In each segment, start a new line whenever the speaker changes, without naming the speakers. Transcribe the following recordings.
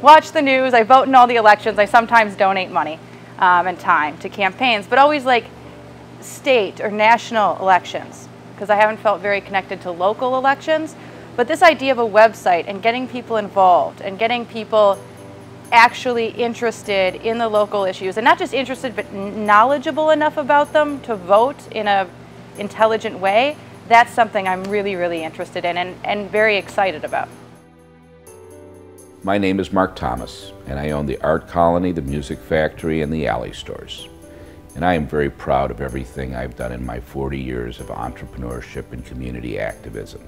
watch the news, I vote in all the elections, I sometimes donate money and time to campaigns, but always like state or national elections, because I haven't felt very connected to local elections. But this idea of a website and getting people involved and getting people actually interested in the local issues, and not just interested but knowledgeable enough about them to vote in an intelligent way, that's something I'm really, really interested in and very excited about.
My name is Mark Thomas, and I own the Art Colony, the Music Factory, and the Alley Stores. And I am very proud of everything I've done in my 40 years of entrepreneurship and community activism.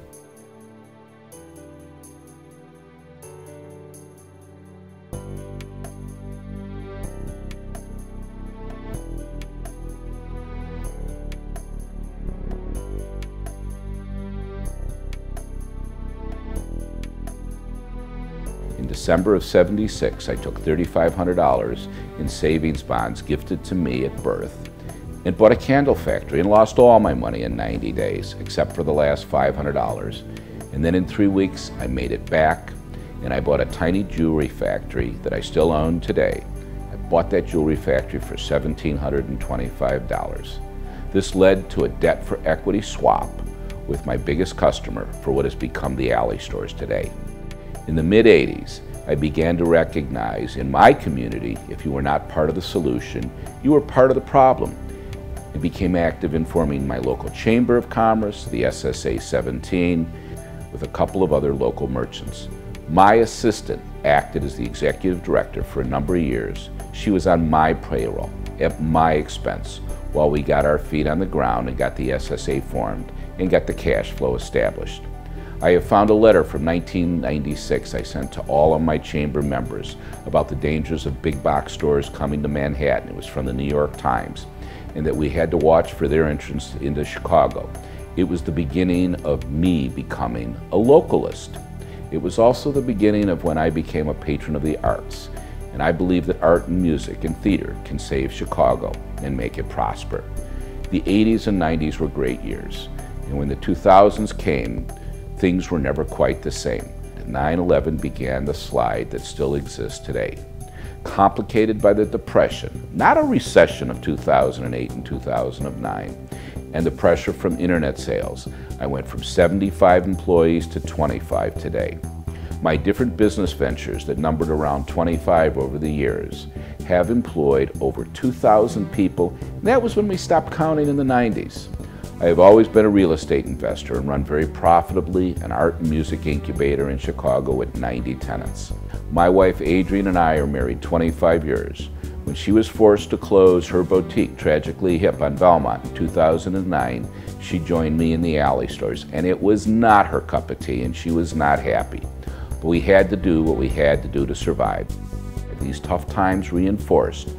In December of '76, I took $3,500 in savings bonds gifted to me at birth and bought a candle factory and lost all my money in 90 days, except for the last $500. And then in 3 weeks, I made it back and I bought a tiny jewelry factory that I still own today. I bought that jewelry factory for $1,725. This led to a debt for equity swap with my biggest customer for what has become the Alley Stores today. In the mid-'80s, I began to recognize in my community, if you were not part of the solution, you were part of the problem. I became active in forming my local Chamber of Commerce, the SSA 17, with a couple of other local merchants. My assistant acted as the executive director for a number of years. She was on my payroll, at my expense, while we got our feet on the ground and got the SSA formed and got the cash flow established. I have found a letter from 1996 I sent to all of my chamber members about the dangers of big box stores coming to Manhattan. It was from the New York Times, and that we had to watch for their entrance into Chicago. It was the beginning of me becoming a localist. It was also the beginning of when I became a patron of the arts, and I believe that art and music and theater can save Chicago and make it prosper. The 80s and 90s were great years, and when the 2000s came, things were never quite the same. 9/11 began the slide that still exists today. Complicated by the Depression, not a recession of 2008 and 2009, and the pressure from internet sales, I went from 75 employees to 25 today. My different business ventures that numbered around 25 over the years have employed over 2,000 people, and that was when we stopped counting in the 90s. I have always been a real estate investor and run very profitably an art and music incubator in Chicago with 90 tenants. My wife Adrienne and I are married 25 years. When she was forced to close her boutique, Tragically Hip, on Belmont in 2009, she joined me in the Alley Stores, and it was not her cup of tea and she was not happy. But we had to do what we had to do to survive. These tough times reinforced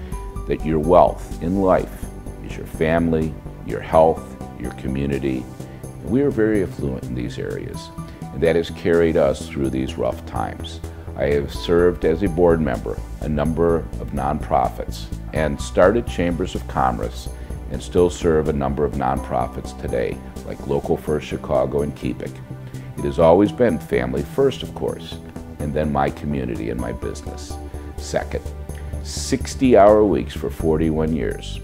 that your wealth in life is your family, your health, your community. We are very affluent in these areas, and that has carried us through these rough times. I have served as a board member a number of nonprofits and started chambers of commerce and still serve a number of nonprofits today, like Local First Chicago and Keep It. It has always been family first, of course, and then my community and my business second. 60-hour weeks for 41 years.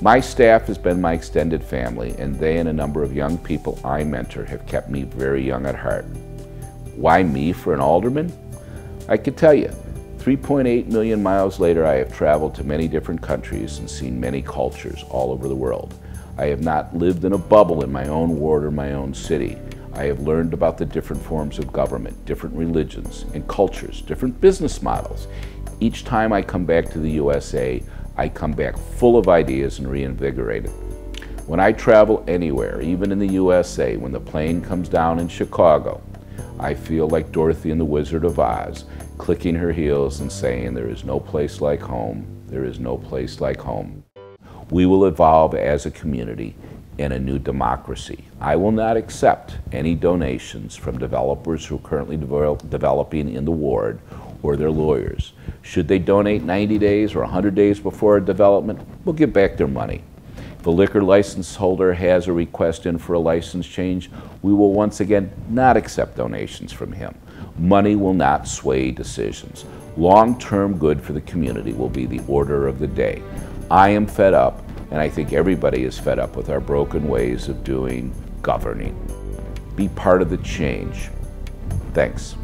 My staff has been my extended family, and they and a number of young people I mentor have kept me very young at heart. Why me for an alderman? I could tell you. 3.8 million miles later, I have traveled to many different countries and seen many cultures all over the world. I have not lived in a bubble in my own ward or my own city. I have learned about the different forms of government, different religions and cultures, different business models. Each time I come back to the USA, I come back full of ideas and reinvigorated. When I travel anywhere, even in the USA, when the plane comes down in Chicago, I feel like Dorothy in The Wizard of Oz, clicking her heels and saying, "There is no place like home. There is no place like home." We will evolve as a community in a new democracy. I will not accept any donations from developers who are currently developing in the ward or their lawyers. Should they donate 90 days or 100 days before a development, we'll give back their money. If a liquor license holder has a request in for a license change, we will once again not accept donations from him. Money will not sway decisions. Long-term good for the community will be the order of the day. I am fed up, and I think everybody is fed up with our broken ways of doing governing. Be part of the change. Thanks.